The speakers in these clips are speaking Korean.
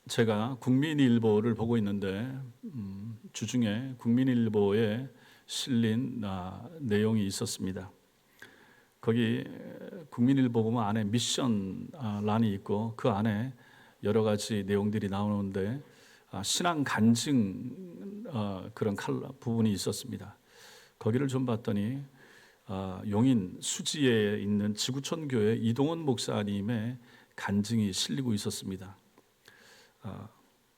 제가 국민일보를 보고 있는데 주중에 국민일보에 실린 내용이 있었습니다. 거기 국민일보 보면 안에 미션 란이 있고 그 안에 여러 가지 내용들이 나오는데 신앙 간증 그런 부분이 있었습니다. 거기를 좀 봤더니 용인 수지에 있는 지구촌 교회 이동원 목사님의 간증이 실리고 있었습니다.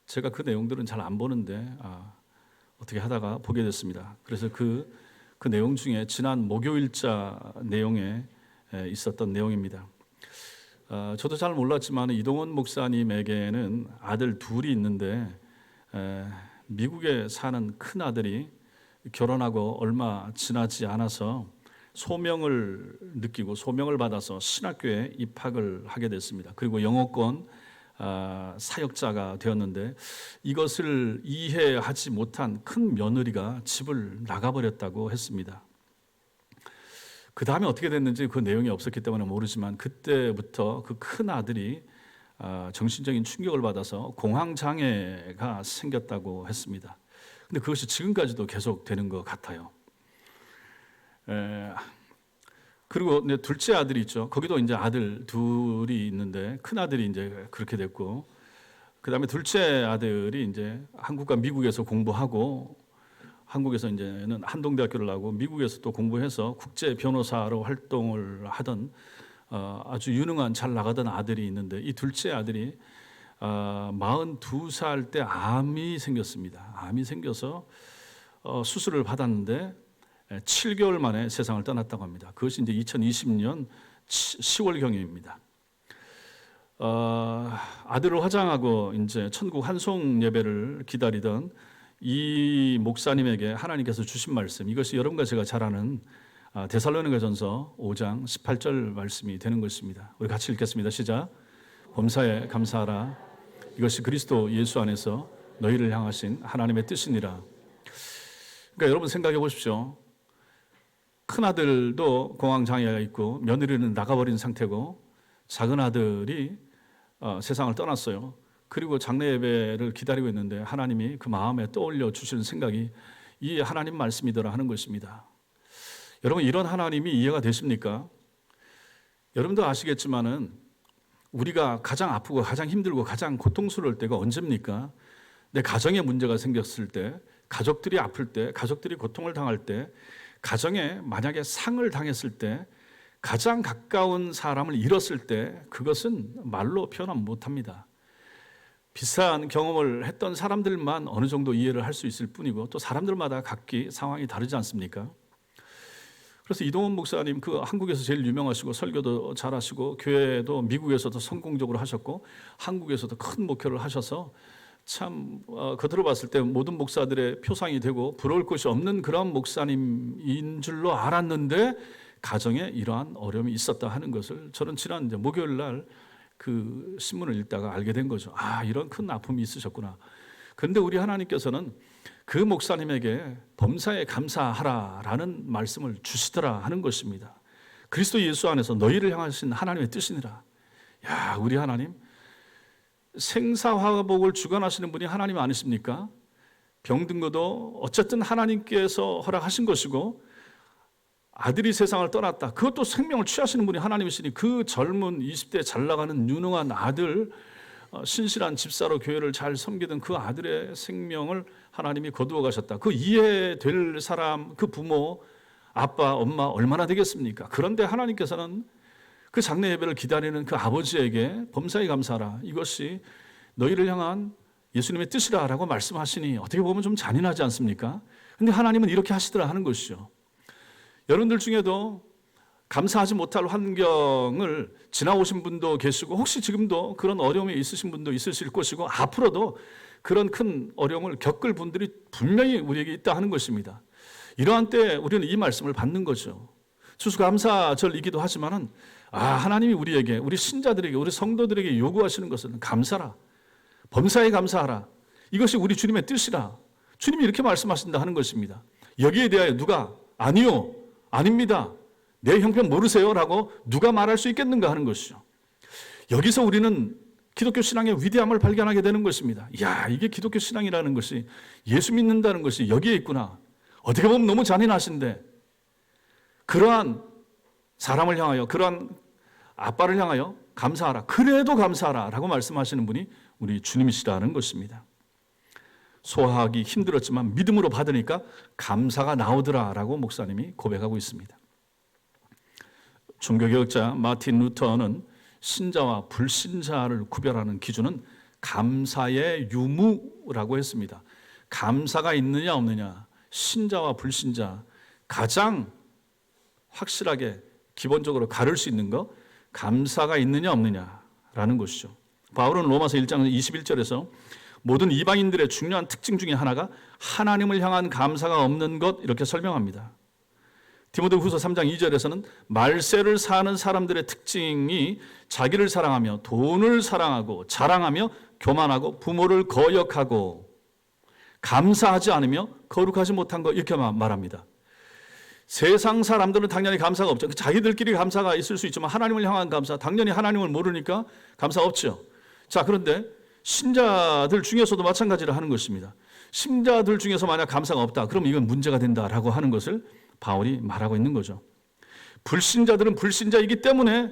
제가 그 내용들은 잘 안 보는데 어떻게 하다가 보게 됐습니다. 그래서 그 내용 중에 지난 목요일자 내용에 있었던 내용입니다. 저도 잘 몰랐지만 이동원 목사님에게는 아들 둘이 있는데 미국에 사는 큰 아들이 결혼하고 얼마 지나지 않아서 소명을 느끼고 소명을 받아서 신학교에 입학을 하게 됐습니다. 그리고 영어권 사역자가 되었는데 이것을 이해하지 못한 큰 며느리가 집을 나가버렸다고 했습니다. 그 다음에 어떻게 됐는지 그 내용이 없었기 때문에 모르지만 그때부터 그 큰 아들이 정신적인 충격을 받아서 공황장애가 생겼다고 했습니다. 근데 그것이 지금까지도 계속되는 것 같아요. 그리고 둘째 아들이 있죠. 거기도 이제 아들 둘이 있는데 큰 아들이 이제 그렇게 됐고, 그 다음에 둘째 아들이 이제 한국과 미국에서 공부하고, 한국에서 이제는 한동대학교를 나오고 미국에서 또 공부해서 국제 변호사로 활동을 하던 아주 유능한 잘 나가던 아들이 있는데 이 둘째 아들이 42살 때 암이 생겼습니다. 암이 생겨서 수술을 받았는데 7개월 만에 세상을 떠났다고 합니다. 그것이 이제 2020년 10월경입니다. 아들을 화장하고 이제 천국 환송 예배를 기다리던 이 목사님에게 하나님께서 주신 말씀, 이것이 여러분과 제가 잘 아는 데살로니가전서 5장 18절 말씀이 되는 것입니다. 우리 같이 읽겠습니다. 시작. 범사에 감사하라. 이것이 그리스도 예수 안에서 너희를 향하신 하나님의 뜻이니라. 그러니까 여러분 생각해 보십시오. 큰 아들도 공황장애가 있고 며느리는 나가버린 상태고 작은 아들이 세상을 떠났어요. 그리고 장례 예배를 기다리고 있는데 하나님이 그 마음에 떠올려 주시는 생각이 이 하나님 말씀이더라 하는 것입니다. 여러분, 이런 하나님이 이해가 되십니까? 여러분도 아시겠지만은 우리가 가장 아프고 가장 힘들고 가장 고통스러울 때가 언제입니까? 내 가정에 문제가 생겼을 때, 가족들이 아플 때, 가족들이 고통을 당할 때, 가정에 만약에 상을 당했을 때, 가장 가까운 사람을 잃었을 때, 그것은 말로 표현 못합니다. 비슷한 경험을 했던 사람들만 어느 정도 이해를 할 수 있을 뿐이고 또 사람들마다 각기 상황이 다르지 않습니까? 그래서 이동원 목사님, 그 한국에서 제일 유명하시고 설교도 잘하시고 교회도 미국에서도 성공적으로 하셨고 한국에서도 큰 목회를 하셔서 참 겉으로 봤을 때 모든 목사들의 표상이 되고 부러울 것이 없는 그런 목사님인 줄로 알았는데 가정에 이러한 어려움이 있었다 하는 것을 저는 지난 이제 목요일 날 그 신문을 읽다가 알게 된 거죠. 이런 큰 아픔이 있으셨구나. 그런데 우리 하나님께서는 그 목사님에게 범사에 감사하라라는 말씀을 주시더라 하는 것입니다. 그리스도 예수 안에서 너희를 향하신 하나님의 뜻이니라. 야, 우리 하나님 생사화복을 주관하시는 분이 하나님 아니십니까? 병든 것도 어쨌든 하나님께서 허락하신 것이고 아들이 세상을 떠났다. 그것도 생명을 취하시는 분이 하나님이시니 그 젊은 20대 잘 나가는 유능한 아들, 신실한 집사로 교회를 잘 섬기던 그 아들의 생명을 하나님이 거두어 가셨다. 그 이해될 사람, 그 부모, 아빠, 엄마 얼마나 되겠습니까? 그런데 하나님께서는 그 장례 예배를 기다리는 그 아버지에게 범사에 감사하라. 이것이 너희를 향한 예수님의 뜻이라 라고 말씀하시니 어떻게 보면 좀 잔인하지 않습니까? 근데 하나님은 이렇게 하시더라 하는 것이죠. 여러분들 중에도 감사하지 못할 환경을 지나오신 분도 계시고 혹시 지금도 그런 어려움이 있으신 분도 있으실 것이고 앞으로도 그런 큰 어려움을 겪을 분들이 분명히 우리에게 있다 하는 것입니다. 이러한 때 우리는 이 말씀을 받는 거죠. 추수감사절이기도 하지만은 하나님이 우리에게, 우리 신자들에게, 우리 성도들에게 요구하시는 것은 감사라. 범사에 감사하라. 이것이 우리 주님의 뜻이라. 주님이 이렇게 말씀하신다 하는 것입니다. 여기에 대하여 누가 아니요, 아닙니다, 내 형편 모르세요? 라고 누가 말할 수 있겠는가 하는 것이죠. 여기서 우리는 기독교 신앙의 위대함을 발견하게 되는 것입니다. 이야, 이게 기독교 신앙이라는 것이, 예수 믿는다는 것이 여기에 있구나. 어떻게 보면 너무 잔인하신데 그러한 사람을 향하여, 그러한 아빠를 향하여 감사하라. 그래도 감사하라 라고 말씀하시는 분이 우리 주님이시라는 것입니다. 소화하기 힘들었지만 믿음으로 받으니까 감사가 나오더라 라고 목사님이 고백하고 있습니다. 종교개혁자 마틴 루터는 신자와 불신자를 구별하는 기준은 감사의 유무라고 했습니다. 감사가 있느냐 없느냐, 신자와 불신자 가장 확실하게 기본적으로 가를 수 있는 거, 감사가 있느냐 없느냐라는 것이죠. 바울은 로마서 1장 21절에서 모든 이방인들의 중요한 특징 중에 하나가 하나님을 향한 감사가 없는 것, 이렇게 설명합니다. 디모데후서 3장 2절에서는 말세를 사는 사람들의 특징이 자기를 사랑하며 돈을 사랑하고 자랑하며 교만하고 부모를 거역하고 감사하지 않으며 거룩하지 못한 것, 이렇게 말합니다. 세상 사람들은 당연히 감사가 없죠. 자기들끼리 감사가 있을 수 있지만 하나님을 향한 감사, 당연히 하나님을 모르니까 감사 없죠. 자, 그런데 신자들 중에서도 마찬가지를 하는 것입니다. 신자들 중에서 만약 감사가 없다, 그럼 이건 문제가 된다라고 하는 것을 바울이 말하고 있는 거죠. 불신자들은 불신자이기 때문에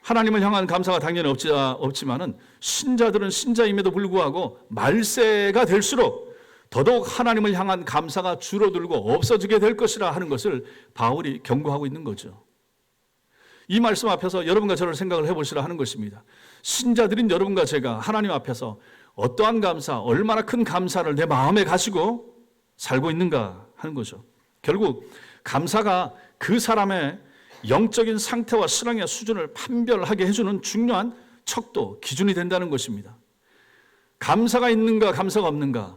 하나님을 향한 감사가 당연히 없지만은 신자들은 신자임에도 불구하고 말세가 될수록 더더욱 하나님을 향한 감사가 줄어들고 없어지게 될 것이라 하는 것을 바울이 경고하고 있는 거죠. 이 말씀 앞에서 여러분과 저를 생각을 해보시라 하는 것입니다. 신자들인 여러분과 제가 하나님 앞에서 어떠한 감사, 얼마나 큰 감사를 내 마음에 가지고 살고 있는가 하는 거죠. 결국 감사가 그 사람의 영적인 상태와 신앙의 수준을 판별하게 해주는 중요한 척도, 기준이 된다는 것입니다. 감사가 있는가 감사가 없는가,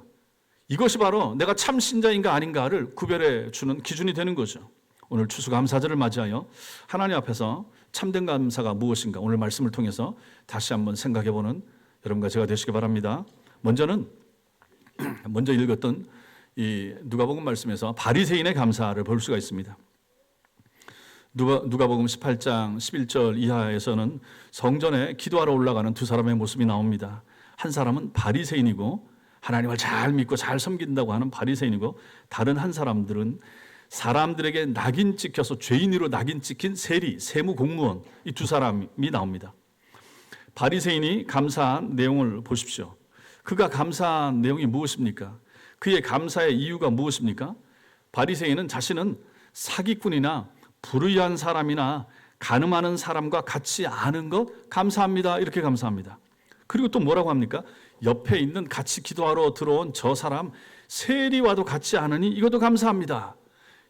이것이 바로 내가 참 신자인가 아닌가를 구별해 주는 기준이 되는 거죠. 오늘 추수감사절을 맞이하여 하나님 앞에서 참된 감사가 무엇인가, 오늘 말씀을 통해서 다시 한번 생각해보는 여러분과 제가 되시기 바랍니다. 먼저 읽었던 이 누가복음 말씀에서 바리새인의 감사를 볼 수가 있습니다. 누가복음 18장 11절 이하에서는 성전에 기도하러 올라가는 두 사람의 모습이 나옵니다. 한 사람은 바리새인이고 하나님을 잘 믿고 잘 섬긴다고 하는 바리새인이고, 다른 한 사람들은 사람들에게 낙인 찍혀서 죄인으로 낙인 찍힌 세리, 세무 공무원, 이 두 사람이 나옵니다. 바리새인이 감사한 내용을 보십시오. 그가 감사한 내용이 무엇입니까? 그의 감사의 이유가 무엇입니까? 바리새인은 자신은 사기꾼이나 불의한 사람이나 간음하는 사람과 같지 않은 것 감사합니다, 이렇게 감사합니다. 그리고 또 뭐라고 합니까? 옆에 있는 같이 기도하러 들어온 저 사람 세리와도 같지 않으니 이것도 감사합니다,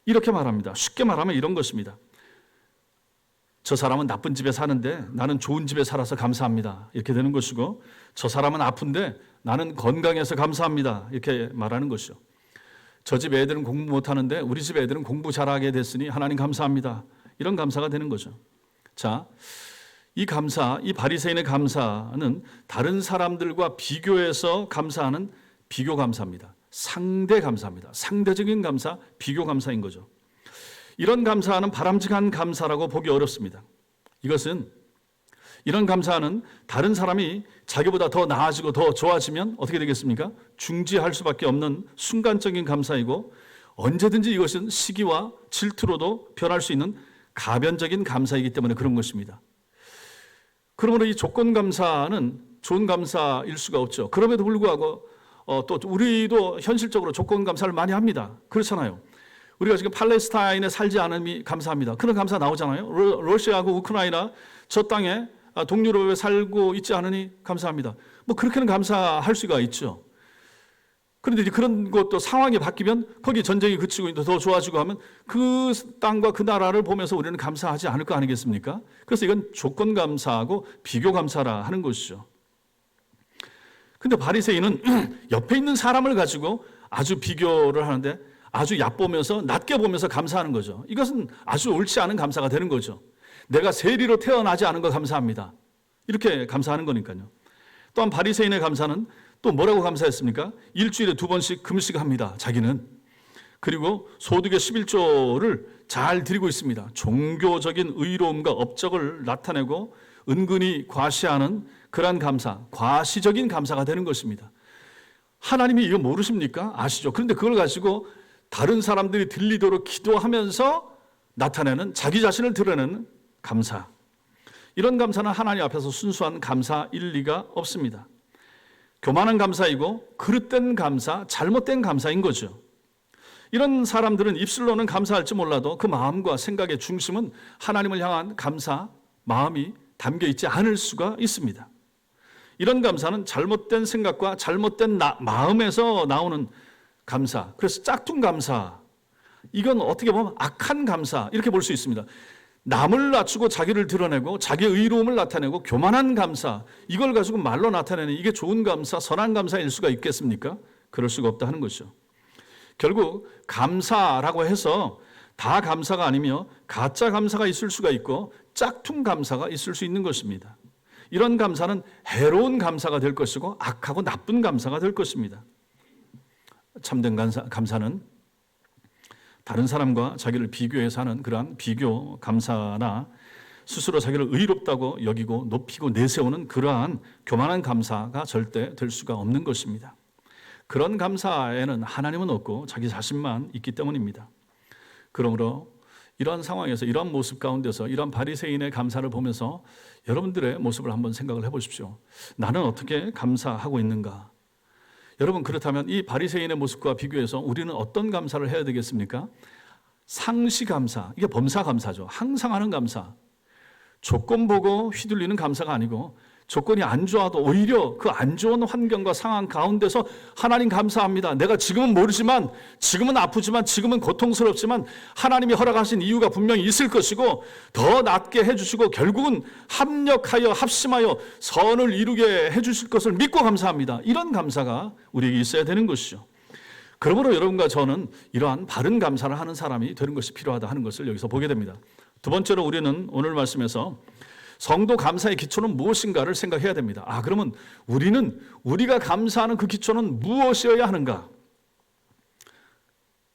이렇게 말합니다. 쉽게 말하면 이런 것입니다. 저 사람은 나쁜 집에 사는데 나는 좋은 집에 살아서 감사합니다, 이렇게 되는 것이고, 저 사람은 아픈데 나는 건강해서 감사합니다, 이렇게 말하는 것이죠. 저 집 애들은 공부 못하는데 우리 집 애들은 공부 잘하게 됐으니 하나님 감사합니다, 이런 감사가 되는 거죠. 자, 이 감사, 이 바리새인의 감사는 다른 사람들과 비교해서 감사하는 비교 감사입니다. 상대 감사입니다. 상대적인 감사, 비교 감사인 거죠. 이런 감사는 바람직한 감사라고 보기 어렵습니다. 이런 감사는 다른 사람이 자기보다 더 나아지고 더 좋아지면 어떻게 되겠습니까? 중지할 수밖에 없는 순간적인 감사이고, 언제든지 이것은 시기와 질투로도 변할 수 있는 가변적인 감사이기 때문에 그런 것입니다. 그러므로 이 조건 감사는 좋은 감사일 수가 없죠. 그럼에도 불구하고 또 우리도 현실적으로 조건 감사를 많이 합니다. 그렇잖아요. 우리가 지금 팔레스타인에 살지 않음이 감사합니다, 그런 감사 나오잖아요. 러시아하고 우크라이나 저 땅에 동유럽에 살고 있지 않으니 감사합니다. 뭐 그렇게는 감사할 수가 있죠. 그런데 이제 그런 것도 상황이 바뀌면, 거기 전쟁이 그치고 더 좋아지고 하면 그 땅과 그 나라를 보면서 우리는 감사하지 않을 거 아니겠습니까? 그래서 이건 조건 감사하고 비교 감사라 하는 것이죠. 근데 바리새인은 옆에 있는 사람을 가지고 아주 비교를 하는데 아주 얕보면서 낮게 보면서 감사하는 거죠. 이것은 아주 옳지 않은 감사가 되는 거죠. 내가 세리로 태어나지 않은 거 감사합니다, 이렇게 감사하는 거니까요. 또한 바리새인의 감사는 또 뭐라고 감사했습니까? 일주일에 2번씩 금식합니다, 자기는. 그리고 소득의 11조를 잘 드리고 있습니다. 종교적인 의로움과 업적을 나타내고 은근히 과시하는 그러한 감사, 과시적인 감사가 되는 것입니다. 하나님이 이거 모르십니까? 아시죠? 그런데 그걸 가지고 다른 사람들이 들리도록 기도하면서 나타내는, 자기 자신을 드러내는 감사. 이런 감사는 하나님 앞에서 순수한 감사일 리가 없습니다. 교만한 감사이고 그릇된 감사, 잘못된 감사인 거죠. 이런 사람들은 입술로는 감사할지 몰라도 그 마음과 생각의 중심은 하나님을 향한 감사, 마음이 담겨 있지 않을 수가 있습니다. 이런 감사는 잘못된 생각과 잘못된 마음에서 나오는 감사, 그래서 짝퉁 감사, 이건 어떻게 보면 악한 감사 이렇게 볼 수 있습니다. 남을 낮추고 자기를 드러내고 자기의 의로움을 나타내고 교만한 감사, 이걸 가지고 말로 나타내는 이게 좋은 감사, 선한 감사일 수가 있겠습니까? 그럴 수가 없다 하는 것이죠. 결국 감사라고 해서 다 감사가 아니며 가짜 감사가 있을 수가 있고 짝퉁 감사가 있을 수 있는 것입니다. 이런 감사는 해로운 감사가 될 것이고 악하고 나쁜 감사가 될 것입니다. 참된 감사는 다른 사람과 자기를 비교해서 하는 그러한 비교 감사나 스스로 자기를 의롭다고 여기고 높이고 내세우는 그러한 교만한 감사가 절대 될 수가 없는 것입니다. 그런 감사에는 하나님은 없고 자기 자신만 있기 때문입니다. 그러므로 이러한 상황에서 이러한 모습 가운데서 이러한 바리새인의 감사를 보면서 여러분들의 모습을 한번 생각을 해보십시오. 나는 어떻게 감사하고 있는가? 여러분, 그렇다면 이 바리새인의 모습과 비교해서 우리는 어떤 감사를 해야 되겠습니까? 상시 감사, 이게 범사 감사죠. 항상 하는 감사. 조건 보고 휘둘리는 감사가 아니고 조건이 안 좋아도 오히려 그 안 좋은 환경과 상황 가운데서 하나님 감사합니다. 내가 지금은 모르지만, 지금은 아프지만, 지금은 고통스럽지만 하나님이 허락하신 이유가 분명히 있을 것이고 더 낫게 해주시고 결국은 합력하여 합심하여 선을 이루게 해주실 것을 믿고 감사합니다. 이런 감사가 우리에게 있어야 되는 것이죠. 그러므로 여러분과 저는 이러한 바른 감사를 하는 사람이 되는 것이 필요하다 하는 것을 여기서 보게 됩니다. 두 번째로 우리는 오늘 말씀에서 성도 감사의 기초는 무엇인가를 생각해야 됩니다. 그러면 우리가 감사하는 그 기초는 무엇이어야 하는가?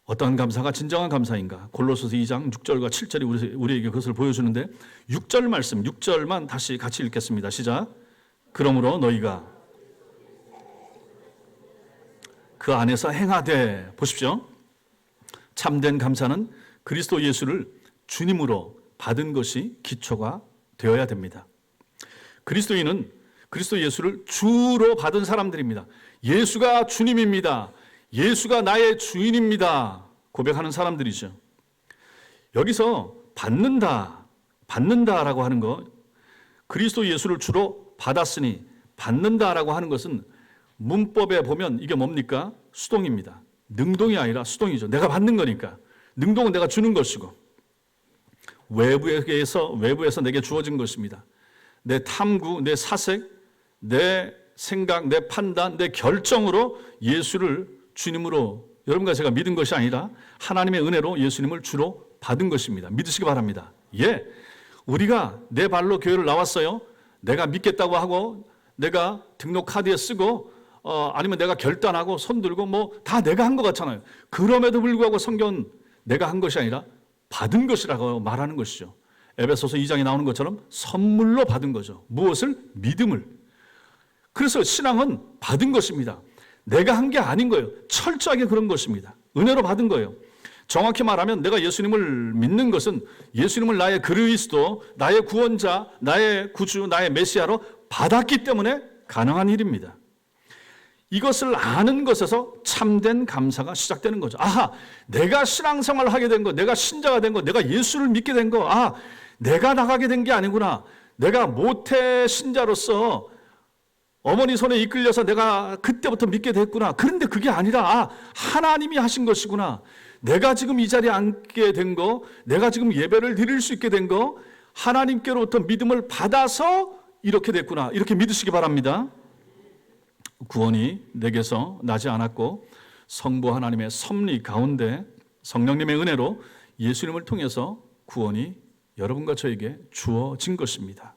어떤 감사가 진정한 감사인가? 골로새서 2장 6절과 7절이 우리에게 그것을 보여주는데 6절 말씀, 6절만 다시 같이 읽겠습니다. 시작. 그러므로 너희가 그 안에서 행하되, 보십시오. 참된 감사는 그리스도 예수를 주님으로 받은 것이 기초가 되어야 됩니다. 그리스도인은 그리스도 예수를 주로 받은 사람들입니다. 예수가 주님입니다. 예수가 나의 주인입니다. 고백하는 사람들이죠. 여기서 받는다라고 하는 것, 그리스도 예수를 주로 받았으니 받는다라고 하는 것은 문법에 보면 이게 뭡니까? 수동입니다. 능동이 아니라 수동이죠. 내가 받는 거니까. 능동은 내가 주는 것이고 외부에서 내게 주어진 것입니다. 내 탐구, 내 사색, 내 생각, 내 판단, 내 결정으로 예수를 주님으로 여러분과 제가 믿은 것이 아니라 하나님의 은혜로 예수님을 주로 받은 것입니다. 믿으시기 바랍니다. 우리가 내 발로 교회를 나왔어요. 내가 믿겠다고 하고 내가 등록 카드에 쓰고 아니면 내가 결단하고 손 들고 다 내가 한 것 같잖아요. 그럼에도 불구하고 성경은 내가 한 것이 아니라 받은 것이라고 말하는 것이죠. 에베소서 2장에 나오는 것처럼 선물로 받은 거죠. 무엇을? 믿음을. 그래서 신앙은 받은 것입니다. 내가 한 게 아닌 거예요. 철저하게 그런 것입니다. 은혜로 받은 거예요. 정확히 말하면 내가 예수님을 믿는 것은 예수님을 나의 그리스도, 나의 구원자, 나의 구주, 나의 메시아로 받았기 때문에 가능한 일입니다. 이것을 아는 것에서 참된 감사가 시작되는 거죠. 내가 신앙생활을 하게 된 거, 내가 신자가 된 거, 내가 예수를 믿게 된 거, 내가 나가게 된 게 아니구나. 내가 모태 신자로서 어머니 손에 이끌려서 내가 그때부터 믿게 됐구나. 그런데 그게 아니라 하나님이 하신 것이구나. 내가 지금 이 자리에 앉게 된 거, 내가 지금 예배를 드릴 수 있게 된 거, 하나님께로부터 믿음을 받아서 이렇게 됐구나. 이렇게 믿으시기 바랍니다. 구원이 내게서 나지 않았고 성부 하나님의 섭리 가운데 성령님의 은혜로 예수님을 통해서 구원이 여러분과 저에게 주어진 것입니다.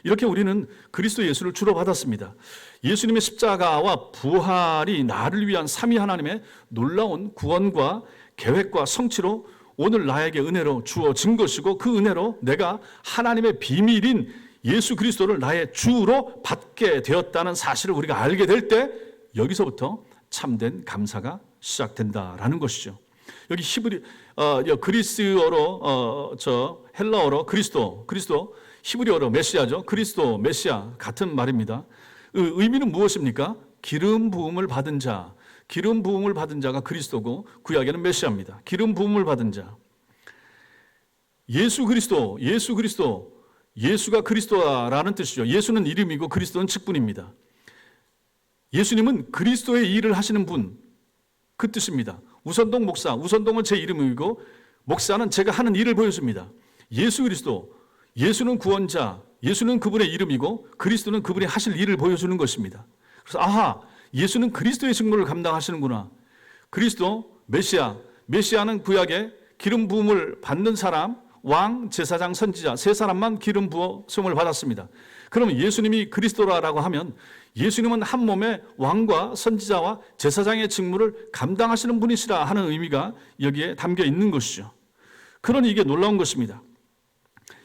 이렇게 우리는 그리스도 예수를 주로 받았습니다. 예수님의 십자가와 부활이 나를 위한 삼위 하나님의 놀라운 구원과 계획과 성취로 오늘 나에게 은혜로 주어진 것이고 그 은혜로 내가 하나님의 비밀인 예수 그리스도를 나의 주로 받게 되었다는 사실을 우리가 알게 될 때 여기서부터 참된 감사가 시작된다라는 것이죠. 여기 그리스어로 헬라어로 그리스도 히브리어로 메시아죠. 그리스도 메시아 같은 말입니다. 의미는 무엇입니까? 기름 부음을 받은 자. 기름 부음을 받은 자가 그리스도고 구약에는 메시아입니다. 기름 부음을 받은 자. 예수 그리스도, 예수가 그리스도라는 뜻이죠. 예수는 이름이고 그리스도는 직분입니다. 예수님은 그리스도의 일을 하시는 분, 그 뜻입니다. 우선동 목사, 우선동은 제 이름이고 목사는 제가 하는 일을 보여줍니다. 예수 그리스도, 예수는 구원자, 예수는 그분의 이름이고 그리스도는 그분이 하실 일을 보여주는 것입니다. 그래서 아하, 예수는 그리스도의 직무를 감당하시는구나. 그리스도, 메시아는 구약에 기름 부음을 받는 사람, 왕, 제사장, 선지자 세 사람만 기름 부음을 받았습니다. 그러면 예수님이 그리스도라고 하면 예수님은 한 몸에 왕과 선지자와 제사장의 직무를 감당하시는 분이시라 하는 의미가 여기에 담겨 있는 것이죠. 그러니 이게 놀라운 것입니다.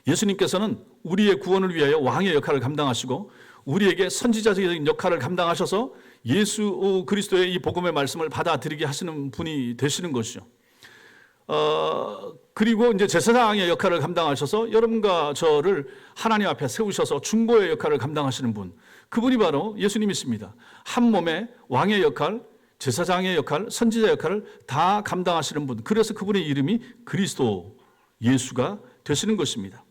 예수님께서는 우리의 구원을 위하여 왕의 역할을 감당하시고 우리에게 선지자적인 역할을 감당하셔서 예수 그리스도의 이 복음의 말씀을 받아들이게 하시는 분이 되시는 것이죠. 그리고 이제 제사장의 역할을 감당하셔서 여러분과 저를 하나님 앞에 세우셔서 중보의 역할을 감당하시는 분, 그분이 바로 예수님이십니다. 한 몸에 왕의 역할, 제사장의 역할, 선지자 역할을 다 감당하시는 분, 그래서 그분의 이름이 그리스도 예수가 되시는 것입니다.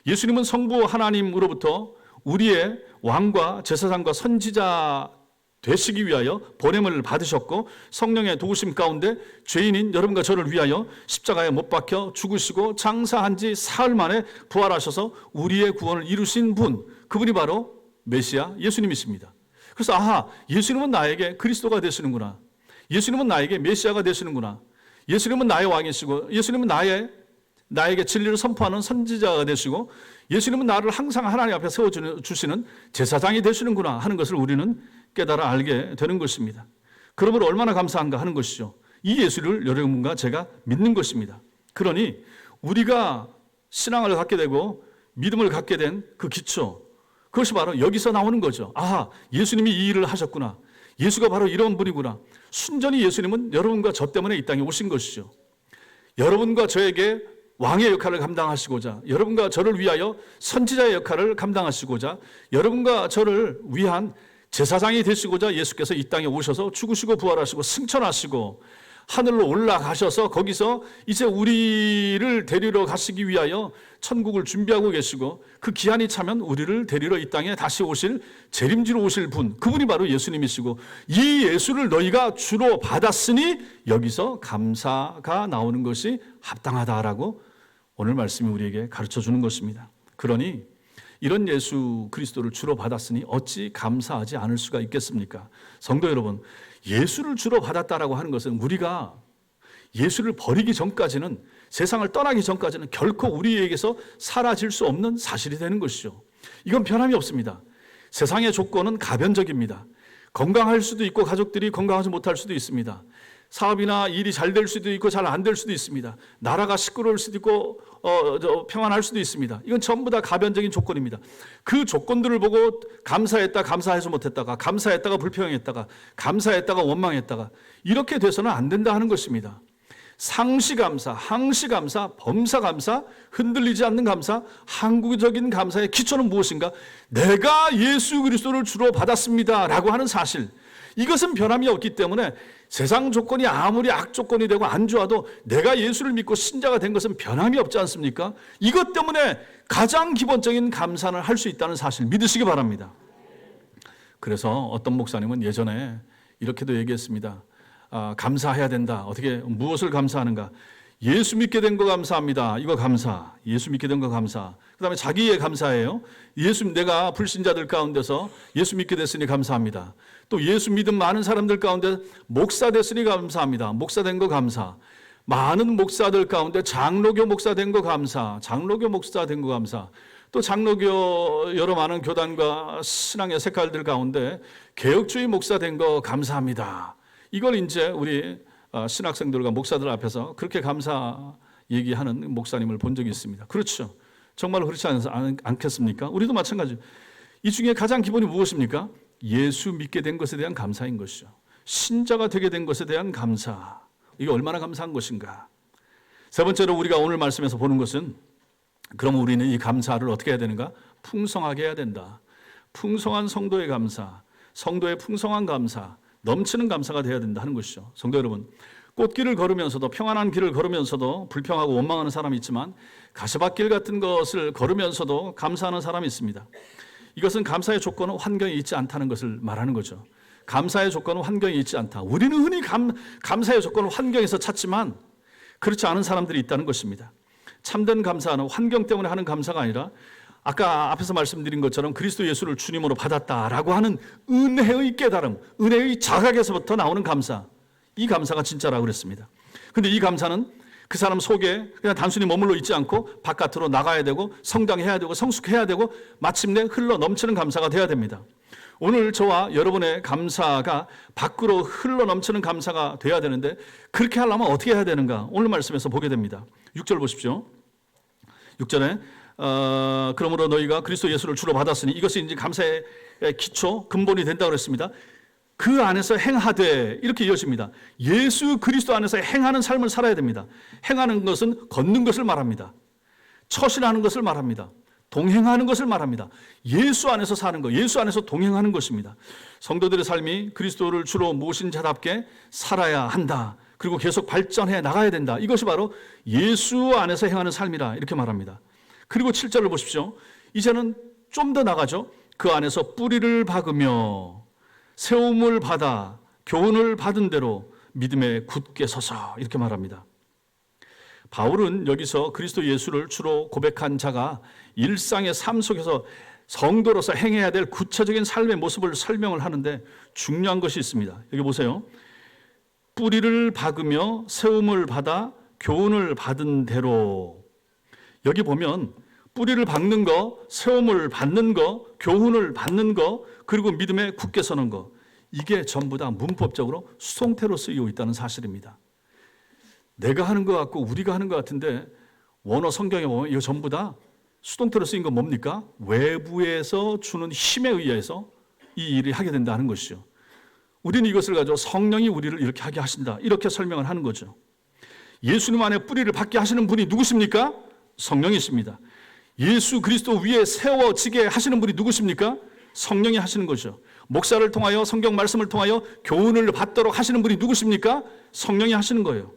예수님은 성부 하나님으로부터 우리의 왕과 제사장과 선지자 되시기 위하여 보냄을 받으셨고 성령의 도우심 가운데 죄인인 여러분과 저를 위하여 십자가에 못 박혀 죽으시고 장사한 지 사흘 만에 부활하셔서 우리의 구원을 이루신 분, 그분이 바로 메시아 예수님이십니다. 그래서 아하, 예수님은 나에게 그리스도가 되시는구나. 예수님은 나에게 메시아가 되시는구나. 예수님은 나의 왕이시고 예수님은 나에게 진리를 선포하는 선지자가 되시고 예수님은 나를 항상 하나님 앞에 세워주시는 제사장이 되시는구나 하는 것을 우리는 깨달아 알게 되는 것입니다. 그러므로 얼마나 감사한가 하는 것이죠. 이 예수를 여러분과 제가 믿는 것입니다. 그러니 우리가 신앙을 갖게 되고 믿음을 갖게 된 그 기초, 그것이 바로 여기서 나오는 거죠. 아하, 예수님이 이 일을 하셨구나. 예수가 바로 이런 분이구나. 순전히 예수님은 여러분과 저 때문에 이 땅에 오신 것이죠. 여러분과 저에게 왕의 역할을 감당하시고자, 여러분과 저를 위하여 선지자의 역할을 감당하시고자, 여러분과 저를 위한 제사장이 되시고자 예수께서 이 땅에 오셔서 죽으시고 부활하시고 승천하시고 하늘로 올라가셔서 거기서 이제 우리를 데리러 가시기 위하여 천국을 준비하고 계시고 그 기한이 차면 우리를 데리러 이 땅에 다시 오실 재림지로 오실 분, 그분이 바로 예수님이시고 이 예수를 너희가 주로 받았으니 여기서 감사가 나오는 것이 합당하다라고 오늘 말씀이 우리에게 가르쳐 주는 것입니다. 그러니 이런 예수 그리스도를 주로 받았으니 어찌 감사하지 않을 수가 있겠습니까? 성도 여러분, 예수를 주로 받았다라고 하는 것은 우리가 예수를 버리기 전까지는, 세상을 떠나기 전까지는 결코 우리에게서 사라질 수 없는 사실이 되는 것이죠. 이건 변함이 없습니다. 세상의 조건은 가변적입니다. 건강할 수도 있고 가족들이 건강하지 못할 수도 있습니다. 사업이나 일이 잘 될 수도 있고 잘 안 될 수도 있습니다. 나라가 시끄러울 수도 있고 평안할 수도 있습니다. 이건 전부 다 가변적인 조건입니다. 그 조건들을 보고 감사했다, 감사하지 못했다가, 감사했다가 불평했다가, 감사했다가 원망했다가 이렇게 돼서는 안 된다 하는 것입니다. 상시감사, 항시감사, 범사감사, 흔들리지 않는 감사, 항구적인 감사의 기초는 무엇인가? 내가 예수 그리스도를 주로 받았습니다 라고 하는 사실, 이것은 변함이 없기 때문에 세상 조건이 아무리 악조건이 되고 안 좋아도 내가 예수를 믿고 신자가 된 것은 변함이 없지 않습니까? 이것 때문에 가장 기본적인 감사를 할 수 있다는 사실 믿으시기 바랍니다. 그래서 어떤 목사님은 예전에 이렇게도 얘기했습니다. 감사해야 된다. 어떻게, 무엇을 감사하는가? 예수 믿게 된 거 감사합니다. 이거 감사. 예수 믿게 된 거 감사. 그 다음에 자기의 감사예요. 내가 불신자들 가운데서 예수 믿게 됐으니 감사합니다. 또 예수 믿은 많은 사람들 가운데 목사 됐으니 감사합니다. 목사 된 거 감사. 많은 목사들 가운데 장로교 목사 된 거 감사. 장로교 목사 된 거 감사. 또 장로교 여러 많은 교단과 신앙의 색깔들 가운데 개혁주의 목사 된 거 감사합니다. 이걸 이제 우리 신학생들과 목사들 앞에서 그렇게 감사 얘기하는 목사님을 본 적이 있습니다. 그렇죠. 정말로 그렇지 않겠습니까? 우리도 마찬가지. 이 중에 가장 기본이 무엇입니까? 예수 믿게 된 것에 대한 감사인 것이죠. 신자가 되게 된 것에 대한 감사. 이게 얼마나 감사한 것인가. 세 번째로 우리가 오늘 말씀에서 보는 것은, 그럼 우리는 이 감사를 어떻게 해야 되는가? 풍성하게 해야 된다. 풍성한 성도의 감사, 성도의 풍성한 감사, 넘치는 감사가 되어야 된다 하는 것이죠. 성도 여러분, 꽃길을 걸으면서도, 평안한 길을 걸으면서도 불평하고 원망하는 사람이 있지만, 가시밭길 같은 것을 걸으면서도 감사하는 사람이 있습니다. 이것은 감사의 조건은 환경이 있지 않다는 것을 말하는 거죠. 감사의 조건은 환경이 있지 않다. 우리는 흔히 감사의 조건을 환경에서 찾지만 그렇지 않은 사람들이 있다는 것입니다. 참된 감사는 환경 때문에 하는 감사가 아니라, 아까 앞에서 말씀드린 것처럼 그리스도 예수를 주님으로 받았다라고 하는 은혜의 깨달음, 은혜의 자각에서부터 나오는 감사, 이 감사가 진짜라고 그랬습니다. 그런데 이 감사는 그 사람 속에 그냥 단순히 머물러 있지 않고 바깥으로 나가야 되고 성장해야 되고 성숙해야 되고 마침내 흘러 넘치는 감사가 돼야 됩니다. 오늘 저와 여러분의 감사가 밖으로 흘러 넘치는 감사가 돼야 되는데, 그렇게 하려면 어떻게 해야 되는가? 오늘 말씀에서 보게 됩니다. 6절 보십시오. 6절에 그러므로 너희가 그리스도 예수를 주로 받았으니, 이것이 이제 감사의 기초, 근본이 된다고 그랬습니다. 그 안에서 행하되, 이렇게 이어집니다. 예수 그리스도 안에서 행하는 삶을 살아야 됩니다. 행하는 것은 걷는 것을 말합니다. 처신하는 것을 말합니다. 동행하는 것을 말합니다. 예수 안에서 사는 것, 예수 안에서 동행하는 것입니다. 성도들의 삶이 그리스도를 주로 모신 자답게 살아야 한다. 그리고 계속 발전해 나가야 된다. 이것이 바로 예수 안에서 행하는 삶이라, 이렇게 말합니다. 그리고 7절을 보십시오. 이제는 좀 더 나가죠. 그 안에서 뿌리를 박으며 세움을 받아 교훈을 받은 대로 믿음에 굳게 서서, 이렇게 말합니다. 바울은 여기서 그리스도 예수를 주로 고백한 자가 일상의 삶 속에서 성도로서 행해야 될 구체적인 삶의 모습을 설명을 하는데, 중요한 것이 있습니다. 여기 보세요. 뿌리를 박으며 세움을 받아 교훈을 받은 대로. 여기 보면 뿌리를 박는 거, 세움을 받는 거, 교훈을 받는 거, 그리고 믿음에 굳게 서는 거, 이게 전부 다 문법적으로 수동태로 쓰이고 있다는 사실입니다. 내가 하는 것 같고 우리가 하는 것 같은데, 원어 성경에 보면 이거 전부 다 수동태로 쓰인 건 뭡니까? 외부에서 주는 힘에 의해서 이 일을 하게 된다는 것이죠. 우리는 이것을 가지고 성령이 우리를 이렇게 하게 하신다, 이렇게 설명을 하는 거죠. 예수님 안에 뿌리를 박게 하시는 분이 누구십니까? 성령이십니다. 예수 그리스도 위에 세워지게 하시는 분이 누구십니까? 성령이 하시는 거죠. 목사를 통하여, 성경 말씀을 통하여 교훈을 받도록 하시는 분이 누구십니까? 성령이 하시는 거예요.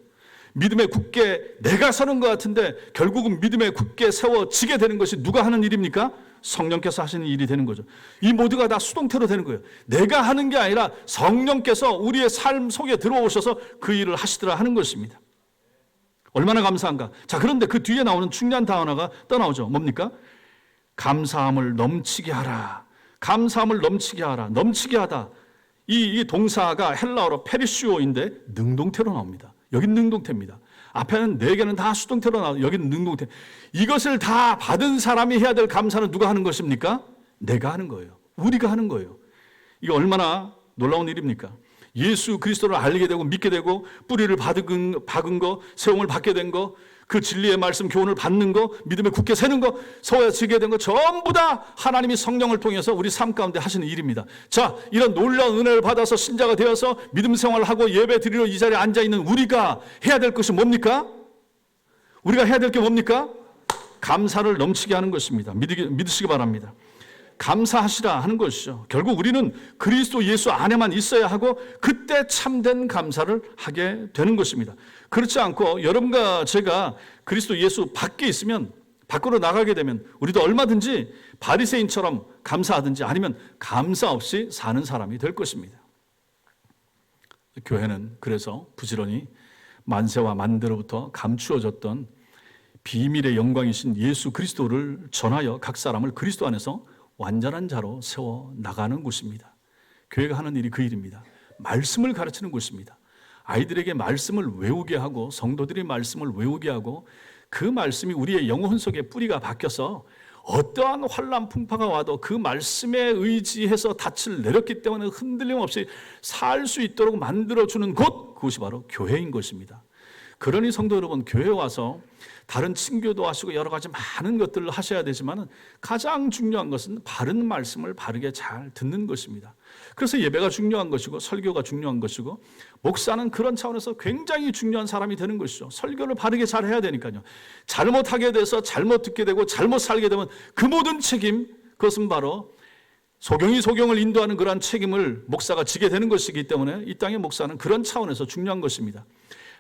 믿음에 굳게 내가 서는 것 같은데 결국은 믿음에 굳게 세워지게 되는 것이 누가 하는 일입니까? 성령께서 하시는 일이 되는 거죠. 이 모두가 다 수동태로 되는 거예요. 내가 하는 게 아니라 성령께서 우리의 삶 속에 들어오셔서 그 일을 하시더라 하는 것입니다. 얼마나 감사한가. 자, 그런데 그 뒤에 나오는 중요한 단어가 또 나오죠. 뭡니까? 감사함을 넘치게 하라. 감사함을 넘치게 하라. 넘치게 하다. 이 동사가 헬라어로 페리슈오인데 능동태로 나옵니다. 여긴 능동태입니다. 앞에는 네 개는 다 수동태로 나오고 여기는 능동태. 이것을 다 받은 사람이 해야 될 감사는 누가 하는 것입니까? 내가 하는 거예요. 우리가 하는 거예요. 이게 얼마나 놀라운 일입니까? 예수 그리스도를 알게 되고 믿게 되고 뿌리를 박은 거, 세움을 받게 된 거, 그 진리의 말씀 교훈을 받는 거, 믿음에 굳게 서는 거, 서야지게 된 거, 전부 다 하나님이 성령을 통해서 우리 삶 가운데 하시는 일입니다. 자, 이런 놀라운 은혜를 받아서 신자가 되어서 믿음 생활을 하고 예배 드리러 이 자리에 앉아 있는 우리가 해야 될 것이 뭡니까? 우리가 해야 될 게 뭡니까? 감사를 넘치게 하는 것입니다. 믿으시기 바랍니다. 감사하시라 하는 것이죠. 결국 우리는 그리스도 예수 안에만 있어야 하고 그때 참된 감사를 하게 되는 것입니다. 그렇지 않고 여러분과 제가 그리스도 예수 밖에 있으면, 밖으로 나가게 되면 우리도 얼마든지 바리새인처럼 감사하든지 아니면 감사 없이 사는 사람이 될 것입니다. 교회는 그래서 부지런히 만세와 만대로부터 감추어졌던 비밀의 영광이신 예수 그리스도를 전하여 각 사람을 그리스도 안에서 완전한 자로 세워 나가는 곳입니다. 교회가 하는 일이 그 일입니다. 말씀을 가르치는 곳입니다. 아이들에게 말씀을 외우게 하고 성도들이 말씀을 외우게 하고 그 말씀이 우리의 영혼 속에 뿌리가 박혀서 어떠한 환난 풍파가 와도 그 말씀에 의지해서 닻을 내렸기 때문에 흔들림 없이 살 수 있도록 만들어주는 곳, 그것이 바로 교회인 것입니다. 그러니 성도 여러분, 교회에 와서 다른 친교도 하시고 여러 가지 많은 것들을 하셔야 되지만 가장 중요한 것은 바른 말씀을 바르게 잘 듣는 것입니다. 그래서 예배가 중요한 것이고 설교가 중요한 것이고 목사는 그런 차원에서 굉장히 중요한 사람이 되는 것이죠. 설교를 바르게 잘 해야 되니까요. 잘못하게 돼서 잘못 듣게 되고 잘못 살게 되면 그 모든 책임, 그것은 바로 소경이 소경을 인도하는 그러한 책임을 목사가 지게 되는 것이기 때문에 이 땅의 목사는 그런 차원에서 중요한 것입니다.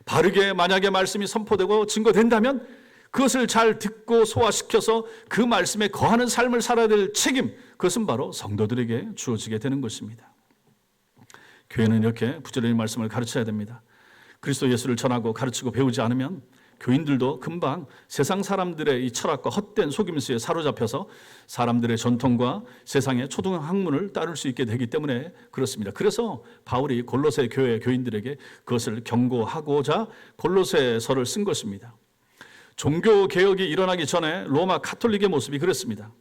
바르게 만약에 말씀이 선포되고 증거된다면 그것을 잘 듣고 소화시켜서 그 말씀에 거하는 삶을 살아야 될 책임, 그것은 바로 성도들에게 주어지게 되는 것입니다. 교회는 이렇게 부지런히 말씀을 가르쳐야 됩니다. 그리스도 예수를 전하고 가르치고 배우지 않으면 교인들도 금방 세상 사람들의 이 철학과 헛된 속임수에 사로잡혀서 사람들의 전통과 세상의 초등학문을 따를 수 있게 되기 때문에 그렇습니다. 그래서 바울이 골로새 교회 교인들에게 그것을 경고하고자 골로새서를 쓴 것입니다. 종교 개혁이 일어나기 전에 로마 가톨릭의 모습이 그랬습니다.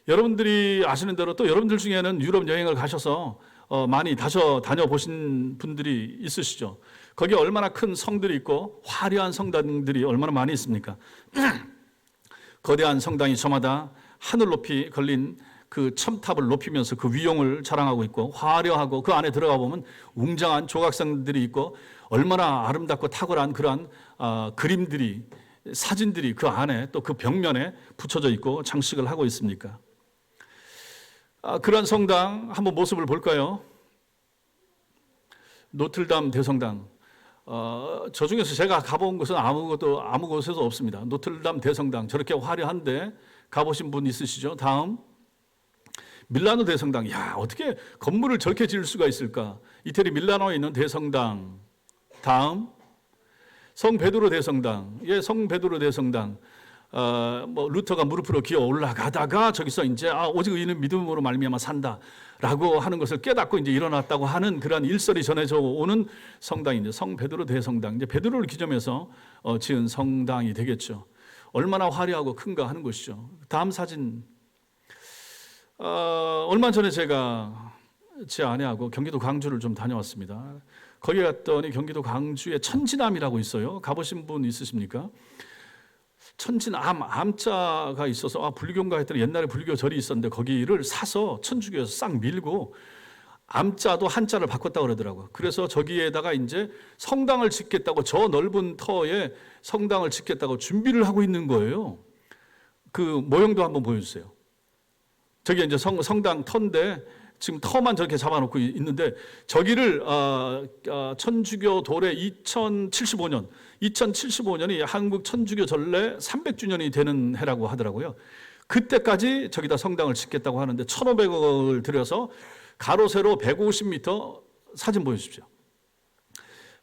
여러분들이 아시는 대로 또 여러분들 중에는 유럽 여행을 가셔서 많이 다녀보신 분들이 있으시죠. 거기에 얼마나 큰 성들이 있고 화려한 성당들이 얼마나 많이 있습니까? 거대한 성당이 저마다 하늘 높이 걸린 그 첨탑을 높이면서 그 위용을 자랑하고 있고 화려하고 그 안에 들어가 보면 웅장한 조각상들이 있고 얼마나 아름답고 탁월한 그러한 그림들이, 사진들이 그 안에 또 그 벽면에 붙여져 있고 장식을 하고 있습니까? 그런 성당 한번 모습을 볼까요? 노틀담 대성당. 저 중에서 제가 가본 곳은 아무 곳에서 없습니다. 노틀담 대성당 저렇게 화려한데 가보신 분 있으시죠? 다음 밀라노 대성당. 야, 어떻게 건물을 저렇게 지을 수가 있을까? 이태리 밀라노에 있는 대성당. 다음 성 베드로 대성당. 예, 성 베드로 대성당. 루터가 무릎으로 기어 올라가다가 저기서 이제 오직 의인은 믿음으로 말미암아 산다라고 하는 것을 깨닫고 이제 일어났다고 하는 그런 일설이 전해져 오는 성당이 이제 성 베드로 대성당. 이제 베드로를 기점해서 지은 성당이 되겠죠. 얼마나 화려하고 큰가 하는 것이죠. 다음 사진. 얼마 전에 제가 제 아내하고 경기도 광주를 좀 다녀왔습니다. 거기 갔더니 경기도 광주에 천진암이라고 있어요. 가보신 분 있으십니까? 천진암, 암자가 있어서 불교인가 했더니 옛날에 불교 절이 있었는데 거기를 사서 천주교에서 싹 밀고 암자도 한자를 바꿨다고 그러더라고요. 그래서 저기에다가 이제 성당을 짓겠다고 저 넓은 터에 성당을 짓겠다고 준비를 하고 있는 거예요. 그 모형도 한번 보여주세요. 저기 이제 성당 터인데 지금 터만 저렇게 잡아놓고 있는데 저기를 천주교 도래 2075년이 한국 천주교 전래 300주년이 되는 해라고 하더라고요. 그때까지 저기다 성당을 짓겠다고 하는데 1,500억을 들여서 가로 세로 150m 사진 보여주십시오.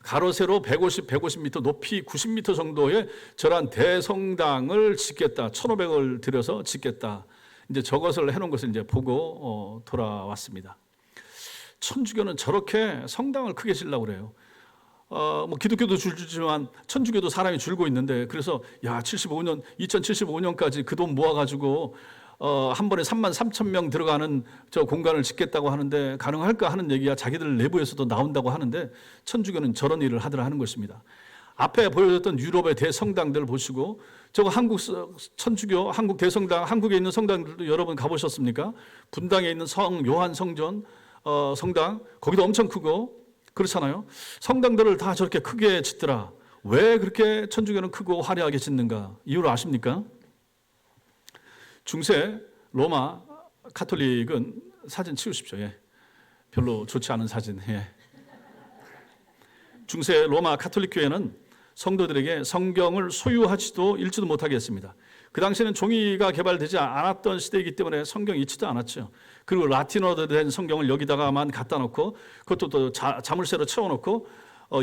가로 세로 150m 높이 90m 정도의 저런 대성당을 짓겠다. 1,500억을 들여서 짓겠다. 이제 저것을 해놓은 것을 이제 보고 돌아왔습니다. 천주교는 저렇게 성당을 크게 지으려고 그래요. 기독교도 줄지만 천주교도 사람이 줄고 있는데 그래서 2075년까지 그 돈 모아가지고 한 번에 33,000명 들어가는 저 공간을 짓겠다고 하는데 가능할까 하는 얘기가 자기들 내부에서도 나온다고 하는데 천주교는 저런 일을 하더라 하는 것입니다. 앞에 보여줬던 유럽의 대성당들 보시고 저거 한국 천주교, 한국 대성당, 한국에 있는 성당들도 여러분 가보셨습니까? 분당에 있는 성 요한 성전 성당 거기도 엄청 크고 그렇잖아요. 성당들을 다 저렇게 크게 짓더라. 왜 그렇게 천주교는 크고 화려하게 짓는가? 이유를 아십니까? 중세 로마 가톨릭은 사진 치우십시오. 예. 별로 좋지 않은 사진. 예. 중세 로마 가톨릭 교회는 성도들에게 성경을 소유하지도 읽지도 못하게 했습니다. 그 당시에는 종이가 개발되지 않았던 시대이기 때문에 성경이 있지도 않았죠. 그리고 라틴어로 된 성경을 여기다가만 갖다 놓고 그것도 또 자물쇠로 채워놓고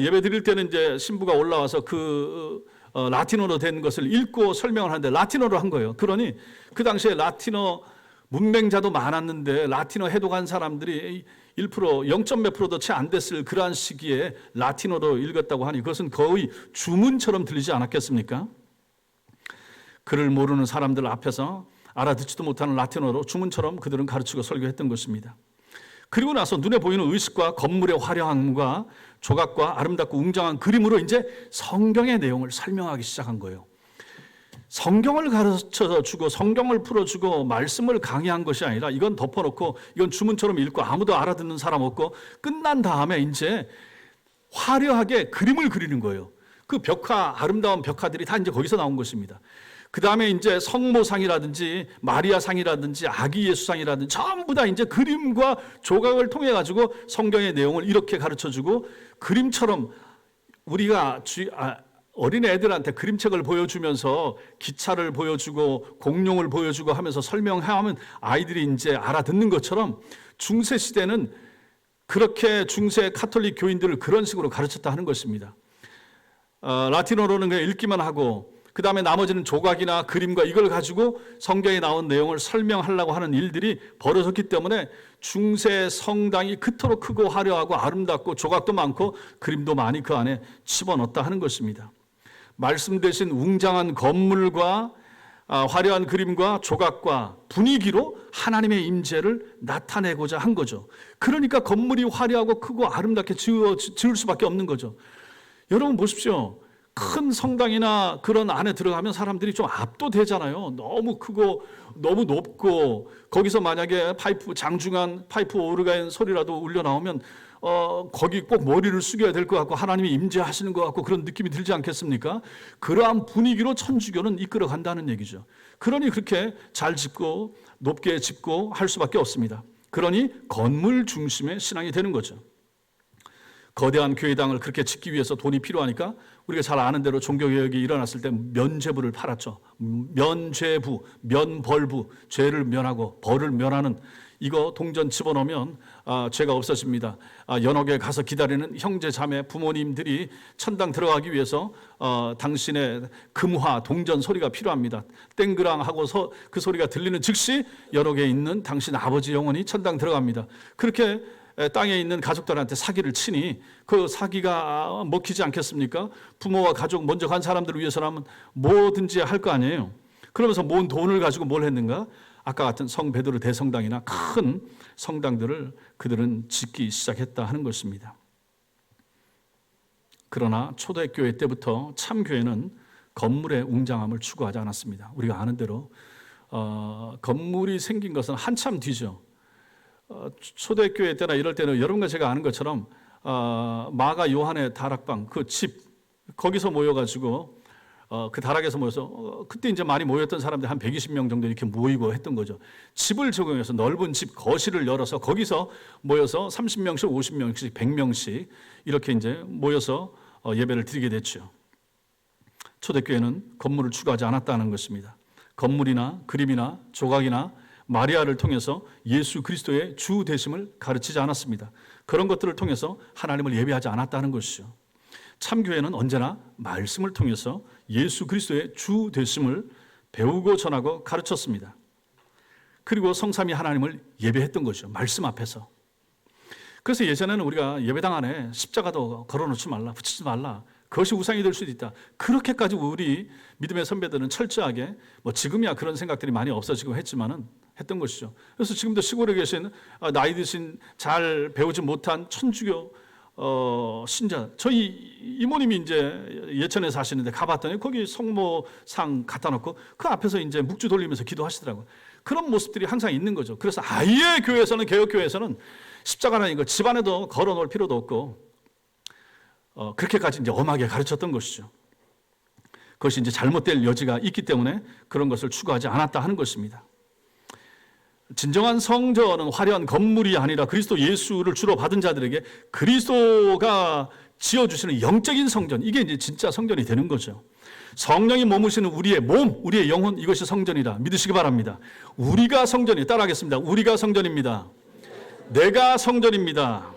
예배 드릴 때는 이제 신부가 올라와서 그 라틴어로 된 것을 읽고 설명을 하는데 라틴어로 한 거예요. 그러니 그 당시에 라틴어 문맹자도 많았는데 라틴어 해독한 사람들이 1%, 0.몇 %도 채 안 됐을 그러한 시기에 라틴어로 읽었다고 하니 그것은 거의 주문처럼 들리지 않았겠습니까? 글을 모르는 사람들 앞에서 알아듣지도 못하는 라틴어로 주문처럼 그들은 가르치고 설교했던 것입니다. 그리고 나서 눈에 보이는 의식과 건물의 화려함과 조각과 아름답고 웅장한 그림으로 이제 성경의 내용을 설명하기 시작한 거예요. 성경을 가르쳐 주고 성경을 풀어주고 말씀을 강의한 것이 아니라 이건 덮어놓고 이건 주문처럼 읽고 아무도 알아듣는 사람 없고 끝난 다음에 이제 화려하게 그림을 그리는 거예요. 그 벽화, 아름다운 벽화들이 다 이제 거기서 나온 것입니다. 그 다음에 이제 성모상이라든지 마리아상이라든지 아기 예수상이라든지 전부 다 이제 그림과 조각을 통해 가지고 성경의 내용을 이렇게 가르쳐 주고 그림처럼 우리가 어린 애들한테 그림책을 보여주면서 기차를 보여주고 공룡을 보여주고 하면서 설명하면 아이들이 이제 알아듣는 것처럼 중세 시대는 그렇게 중세 카톨릭 교인들을 그런 식으로 가르쳤다 하는 것입니다. 라틴어로는 그냥 읽기만 하고 그 다음에 나머지는 조각이나 그림과 이걸 가지고 성경에 나온 내용을 설명하려고 하는 일들이 벌어졌기 때문에 중세 성당이 그토록 크고 화려하고 아름답고 조각도 많고 그림도 많이 그 안에 집어넣었다 하는 것입니다. 말씀 대신 웅장한 건물과 화려한 그림과 조각과 분위기로 하나님의 임재를 나타내고자 한 거죠. 그러니까 건물이 화려하고 크고 아름답게 지을 수밖에 없는 거죠. 여러분 보십시오. 큰 성당이나 그런 안에 들어가면 사람들이 좀 압도되잖아요. 너무 크고 너무 높고 거기서 만약에 장중한 파이프 오르간 소리라도 울려 나오면 거기 꼭 머리를 숙여야 될 것 같고 하나님이 임재하시는 것 같고 그런 느낌이 들지 않겠습니까? 그러한 분위기로 천주교는 이끌어 간다는 얘기죠. 그러니 그렇게 잘 짓고 높게 짓고 할 수밖에 없습니다. 그러니 건물 중심의 신앙이 되는 거죠. 거대한 교회당을 그렇게 짓기 위해서 돈이 필요하니까 우리가 잘 아는 대로 종교개혁이 일어났을 때 면죄부를 팔았죠. 면죄부, 면벌부, 죄를 면하고 벌을 면하는 이거 동전 집어넣으면 죄가 없어집니다. 연옥에 가서 기다리는 형제 자매 부모님들이 천당 들어가기 위해서 당신의 금화 동전 소리가 필요합니다. 땡그랑 하고서 그 소리가 들리는 즉시 연옥에 있는 당신 아버지 영혼이 천당 들어갑니다. 그렇게 땅에 있는 가족들한테 사기를 치니 그 사기가 먹히지 않겠습니까? 부모와 가족 먼저 간 사람들을 위해서라면 뭐든지 할 거 아니에요. 그러면서 모은 돈을 가지고 뭘 했는가? 아까 같은 성 베드로 대성당이나 큰 성당들을 그들은 짓기 시작했다 하는 것입니다. 그러나 초대교회 때부터 참교회는 건물의 웅장함을 추구하지 않았습니다. 우리가 아는 대로 건물이 생긴 것은 한참 뒤죠. 초대교회 때나 이럴 때는 여러분과 제가 아는 것처럼 마가 요한의 다락방 그 집 거기서 모여가지고 그 다락에서 모여서 그때 이제 많이 모였던 사람들 한 120명 정도 이렇게 모이고 했던 거죠. 집을 제공해서 넓은 집 거실을 열어서 거기서 모여서 30명씩 50명씩 100명씩 이렇게 이제 모여서 예배를 드리게 됐죠. 초대교회는 건물을 추구하지 않았다는 것입니다. 건물이나 그림이나 조각이나 마리아를 통해서 예수 그리스도의 주 되심을 가르치지 않았습니다. 그런 것들을 통해서 하나님을 예배하지 않았다는 것이죠. 참교회는 언제나 말씀을 통해서 예수 그리스도의 주 되심을 배우고 전하고 가르쳤습니다. 그리고 성삼위 하나님을 예배했던 거죠. 말씀 앞에서. 그래서 예전에는 우리가 예배당 안에 십자가도 걸어놓지 말라, 붙이지 말라. 그것이 우상이 될 수도 있다. 그렇게까지 우리 믿음의 선배들은 철저하게 지금이야 그런 생각들이 많이 없어지고 했던 것이죠. 그래서 지금도 시골에 계신 나이 드신 잘 배우지 못한 천주교 신자 저희 이모님이 이제 예천에 사시는데 가봤더니 거기 성모상 갖다 놓고 그 앞에서 이제 묵주 돌리면서 기도하시더라고요. 그런 모습들이 항상 있는 거죠. 그래서 아예 교회에서는 개혁교회에서는 십자가라는 걸 집안에도 걸어놓을 필요도 없고 그렇게까지 이제 엄하게 가르쳤던 것이죠. 그것이 이제 잘못될 여지가 있기 때문에 그런 것을 추구하지 않았다 하는 것입니다. 진정한 성전은 화려한 건물이 아니라 그리스도 예수를 주로 받은 자들에게 그리스도가 지어주시는 영적인 성전, 이게 이제 진짜 성전이 되는 거죠. 성령이 머무시는 우리의 몸, 우리의 영혼, 이것이 성전이라 믿으시기 바랍니다. 우리가 성전이, 따라하겠습니다. 우리가 성전입니다. 내가 성전입니다.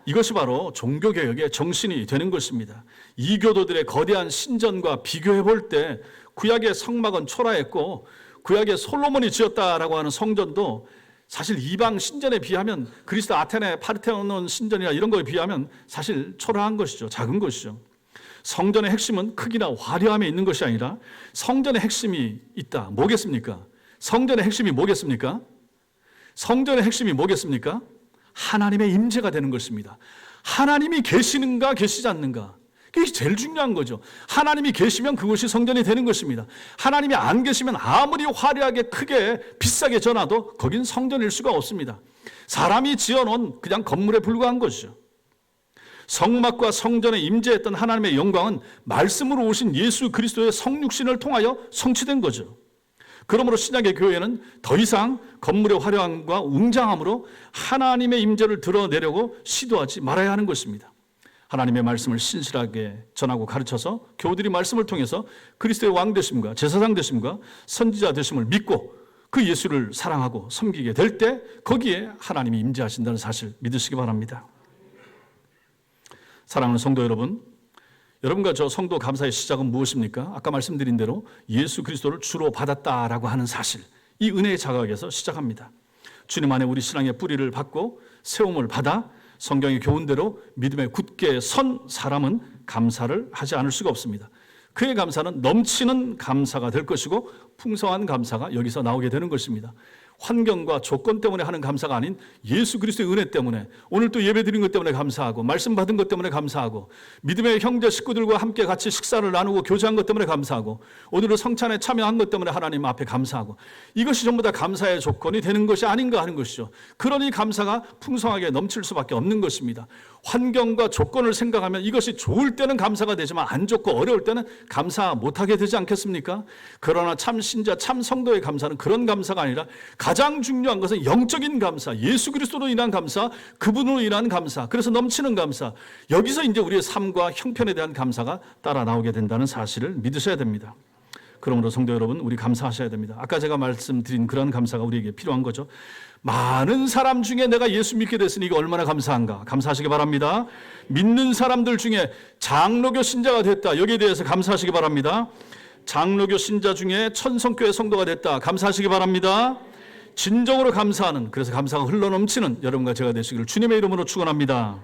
이것이 바로 종교개혁의 정신이 되는 것입니다. 이교도들의 거대한 신전과 비교해 볼 때 구약의 성막은 초라했고 구약의 솔로몬이 지었다라고 하는 성전도 사실 이방 신전에 비하면 그리스 아테네 파르테논 신전이나 이런 거에 비하면 사실 초라한 것이죠. 작은 것이죠. 성전의 핵심은 크기나 화려함에 있는 것이 아니라 성전의 핵심이 있다. 뭐겠습니까? 성전의 핵심이 뭐겠습니까? 성전의 핵심이 뭐겠습니까? 하나님의 임재가 되는 것입니다. 하나님이 계시는가 계시지 않는가, 그게 제일 중요한 거죠. 하나님이 계시면 그것이 성전이 되는 것입니다. 하나님이 안 계시면 아무리 화려하게 크게 비싸게 전화도 거긴 성전일 수가 없습니다. 사람이 지어놓은 그냥 건물에 불과한 것이죠. 성막과 성전에 임재했던 하나님의 영광은 말씀으로 오신 예수 그리스도의 성육신을 통하여 성취된 거죠. 그러므로 신약의 교회는 더 이상 건물의 화려함과 웅장함으로 하나님의 임재를 드러내려고 시도하지 말아야 하는 것입니다. 하나님의 말씀을 신실하게 전하고 가르쳐서 교우들이 말씀을 통해서 그리스도의 왕 되심과 제사장 되심과 선지자 되심을 믿고 그 예수를 사랑하고 섬기게 될 때 거기에 하나님이 임재하신다는 사실 믿으시기 바랍니다. 사랑하는 성도 여러분, 여러분과 저 성도 감사의 시작은 무엇입니까? 아까 말씀드린 대로 예수 그리스도를 주로 받았다라고 하는 사실, 이 은혜의 자각에서 시작합니다. 주님 안에 우리 신앙의 뿌리를 받고 세움을 받아 성경의 교훈대로 믿음에 굳게 선 사람은 감사를 하지 않을 수가 없습니다. 그의 감사는 넘치는 감사가 될 것이고 풍성한 감사가 여기서 나오게 되는 것입니다. 환경과 조건 때문에 하는 감사가 아닌 예수 그리스도의 은혜 때문에, 오늘 또 예배 드린 것 때문에 감사하고 말씀 받은 것 때문에 감사하고 믿음의 형제 식구들과 함께 같이 식사를 나누고 교제한 것 때문에 감사하고 오늘은 성찬에 참여한 것 때문에 하나님 앞에 감사하고, 이것이 전부 다 감사의 조건이 되는 것이 아닌가 하는 것이죠. 그러니 감사가 풍성하게 넘칠 수밖에 없는 것입니다. 환경과 조건을 생각하면 이것이 좋을 때는 감사가 되지만 안 좋고 어려울 때는 감사 못하게 되지 않겠습니까? 그러나 참 신자, 참 성도의 감사는 그런 감사가 아니라 가장 중요한 것은 영적인 감사, 예수 그리스도로 인한 감사, 그분으로 인한 감사, 그래서 넘치는 감사, 여기서 이제 우리의 삶과 형편에 대한 감사가 따라 나오게 된다는 사실을 믿으셔야 됩니다. 그러므로 성도 여러분, 우리 감사하셔야 됩니다. 아까 제가 말씀드린 그런 감사가 우리에게 필요한 거죠. 많은 사람 중에 내가 예수 믿게 됐으니 이거 얼마나 감사한가, 감사하시기 바랍니다. 믿는 사람들 중에 장로교 신자가 됐다, 여기에 대해서 감사하시기 바랍니다. 장로교 신자 중에 천성교회 성도가 됐다, 감사하시기 바랍니다. 진정으로 감사하는, 그래서 감사가 흘러넘치는 여러분과 제가 되시기를 주님의 이름으로 축원합니다.